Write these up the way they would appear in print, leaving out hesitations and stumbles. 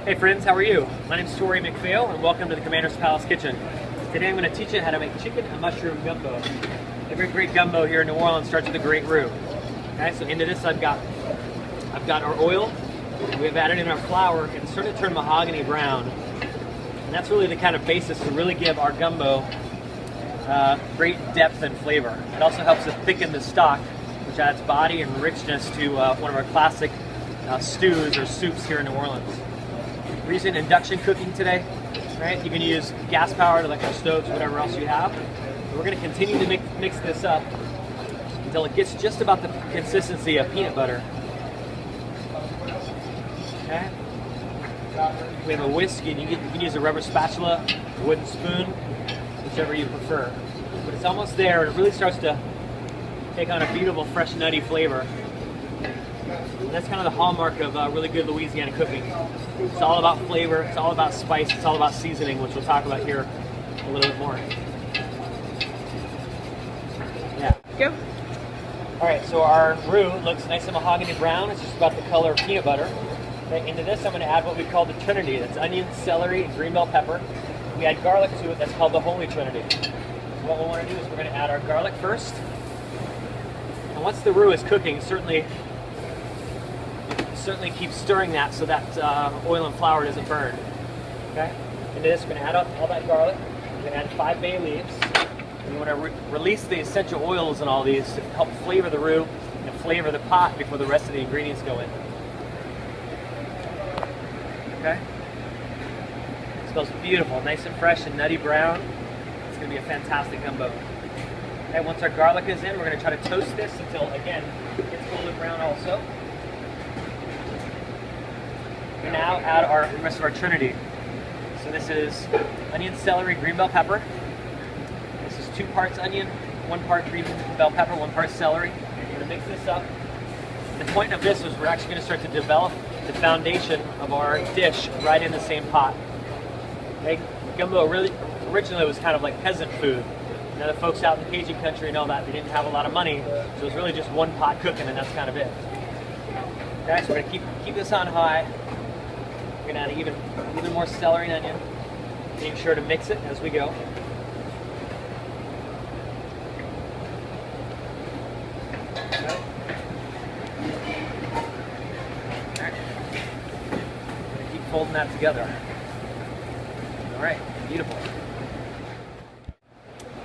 Hey friends, how are you? My name is Tory McPhail and welcome to the Commander's Palace Kitchen. Today I'm going to teach you how to make chicken and mushroom gumbo. Every great gumbo here in New Orleans starts with a great roux. Okay, so into this I've got our oil. We've added in our flour and it's starting to turn mahogany brown. And that's really the kind of basis to really give our gumbo great depth and flavor. It also helps to thicken the stock, which adds body and richness to one of our classic stews or soups here in New Orleans. We're using induction cooking today, right? You can use gas powered electric stoves, whatever else you have. But we're going to continue to mix this up until it gets just about the consistency of peanut butter. Okay. We have a whisk, and you can use a rubber spatula, a wooden spoon, whichever you prefer. But it's almost there, and it really starts to take on a beautiful, fresh, nutty flavor. And that's kind of the hallmark of really good Louisiana cooking. It's all about flavor, it's all about spice, it's all about seasoning, which we'll talk about here a little bit more. Yeah. Go. All right, so our roux looks nice and mahogany brown. It's just about the color of peanut butter. Okay, into this, I'm going to add what we call the Trinity. That's onion, celery, and green bell pepper. We add garlic to it. That's called the Holy Trinity. So what we want to do is we're going to add our garlic first. And once the roux is cooking, certainly keep stirring that so that oil and flour doesn't burn. Okay. Into this, we're going to add up all that garlic. We're going to add 5 bay leaves. We want to release the essential oils in all these to help flavor the roux and flavor the pot before the rest of the ingredients go in. Okay. It smells beautiful, nice and fresh and nutty brown. It's going to be a fantastic gumbo. Okay, once our garlic is in, we're going to try to toast this until, again, it gets golden brown also. We now add the rest of our Trinity. So this is onion, celery, green bell pepper. This is 2 parts onion, 1 part green bell pepper, 1 part celery. We're going to mix this up. The point of this is we're actually going to start to develop the foundation of our dish right in the same pot. Okay? Gumbo really originally was kind of like peasant food. You know, the folks out in the Cajun country and all that, they didn't have a lot of money, so it was really just one pot cooking, and that's kind of it. Okay, so we're going to keep this on high. We're going to add even more celery and onion, being sure to mix it as we go. Okay. Keep folding that together. All right, beautiful.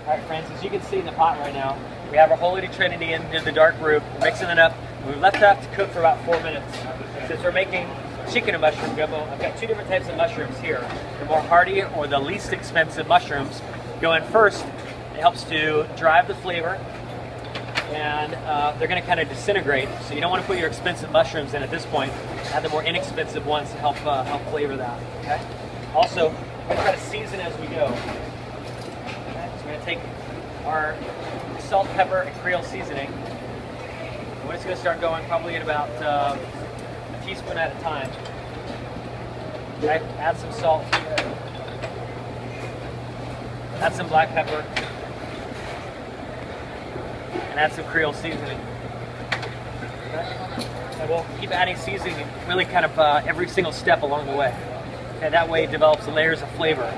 All right, friends, as you can see in the pot right now, we have our Holy Trinity in the dark roux. We're mixing it up. We've left that to cook for about 4 minutes. Since we're making chicken and mushroom gumbo, I've got 2 different types of mushrooms here. The more hardy or the least expensive mushrooms go in first. It helps to drive the flavor, and they're going to kind of disintegrate. So you don't want to put your expensive mushrooms in at this point. Add the more inexpensive ones to help flavor that. Okay. Also, we're going to try to season as we go. Okay. So we're going to take our salt, pepper, and Creole seasoning. We're just going to start going probably at about a teaspoon at a time. Okay. Add some salt. Add some black pepper. And add some Creole seasoning. Okay. And we'll keep adding seasoning really kind of every single step along the way. Okay. That way it develops layers of flavor.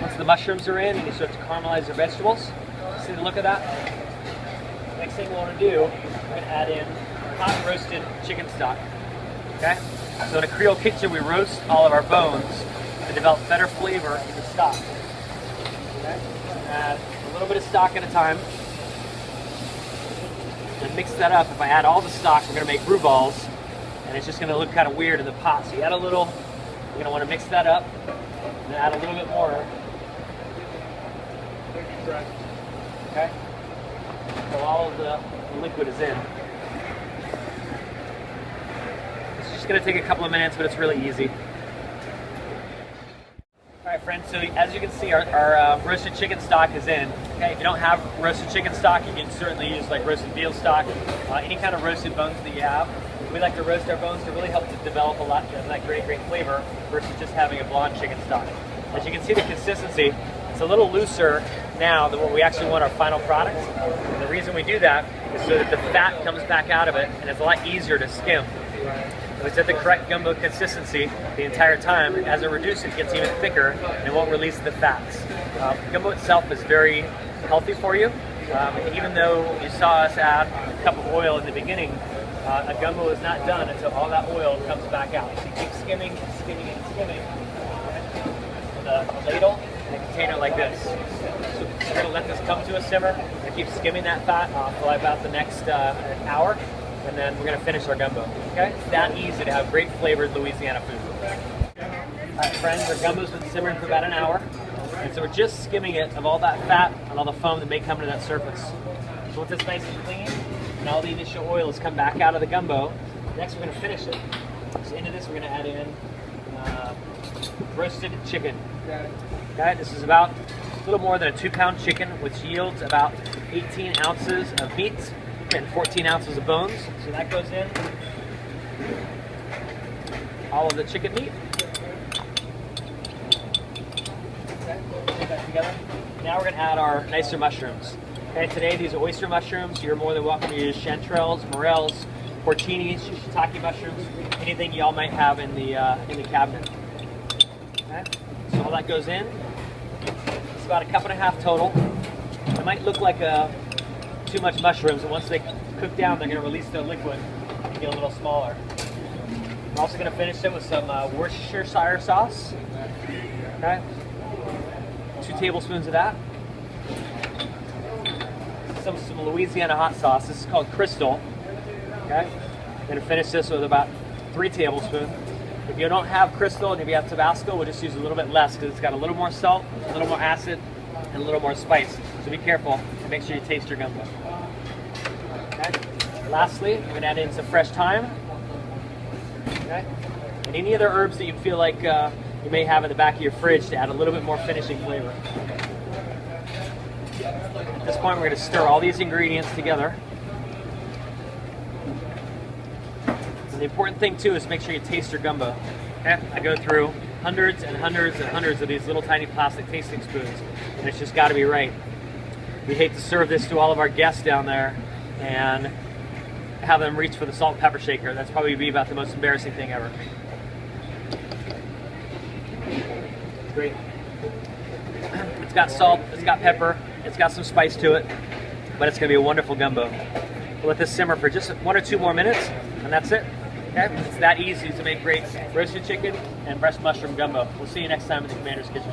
Once the mushrooms are in and you start to caramelize your vegetables, see the look of that? Next thing we want to do, we're going to add in hot roasted chicken stock. Okay? So in a Creole kitchen, we roast all of our bones to develop better flavor in the stock. Okay? Add a little bit of stock at a time. And mix that up. If I add all the stock, we're going to make roux balls, and it's just going to look kind of weird in the pot. So you add a little, you're going to want to mix that up, and add a little bit more. Okay? So all of the liquid is in. It's just going to take a couple of minutes, but it's really easy. All right, friends, so as you can see, our roasted chicken stock is in. Okay, if you don't have roasted chicken stock, you can certainly use like roasted veal stock, any kind of roasted bones that you have. We like to roast our bones to really help to develop a lot of that great flavor versus just having a blonde chicken stock. As you can see, the consistency, it's a little looser now than what we actually want our final product. And the reason we do that is so that the fat comes back out of it and it's a lot easier to skim. If it's at the correct gumbo consistency the entire time, as it reduces, it gets even thicker and won't release the fats. Gumbo itself is very healthy for you. Even though you saw us add a cup of oil in the beginning, a gumbo is not done until all that oil comes back out. So you keep skimming, skimming, and skimming with a ladle and a container like this. So we're going to let this come to a simmer and keep skimming that fat for about the next hour, and then we're going to finish our gumbo. Okay? It's that easy to have great flavored Louisiana food. All right, friends, our gumbo's been simmering for about an hour. And so we're just skimming it of all that fat and all the foam that may come to that surface. So once it's nice and clean, and all the initial oil has come back out of the gumbo, next we're going to finish it. So into this we're going to add in roasted chicken. Okay, this is about a little more than a 2-pound chicken, which yields about 18 ounces of meat and 14 ounces of bones. So that goes in. All of the chicken meat. Put that together. Now we're going to add our nicer mushrooms. Okay, today these are oyster mushrooms. You're more than welcome to use chanterelles, morels, porcinis, shiitake mushrooms, anything y'all might have in the cabinet. Okay, so all that goes in. It's about a cup and a half total. It might look like too much mushrooms, and once they cook down, they're going to release their liquid and get a little smaller. We're also going to finish it with some Worcestershire sauce. Okay. 2 tablespoons of that. Some Louisiana hot sauce. This is called Crystal. Okay. I'm going to finish this with about 3 tablespoons. If you don't have Crystal and if you have Tabasco, we'll just use a little bit less because it's got a little more salt, a little more acid, and a little more spice. So be careful and make sure you taste your gumbo. Okay. Lastly, I'm going to add in some fresh thyme. Okay. And any other herbs that you feel like you may have in the back of your fridge to add a little bit more finishing flavor. At this point, we're going to stir all these ingredients together. And the important thing too is make sure you taste your gumbo. Okay? I go through hundreds and hundreds and hundreds of these little tiny plastic tasting spoons, and it's just got to be right. We hate to serve this to all of our guests down there and have them reach for the salt and pepper shaker. That's probably be about the most embarrassing thing ever. Great. It's got salt, it's got pepper, it's got some spice to it, but it's going to be a wonderful gumbo. We'll let this simmer for just 1 or 2 more minutes, and that's it. Okay? It's that easy to make great roasted chicken and breast mushroom gumbo. We'll see you next time in the Commander's Kitchen.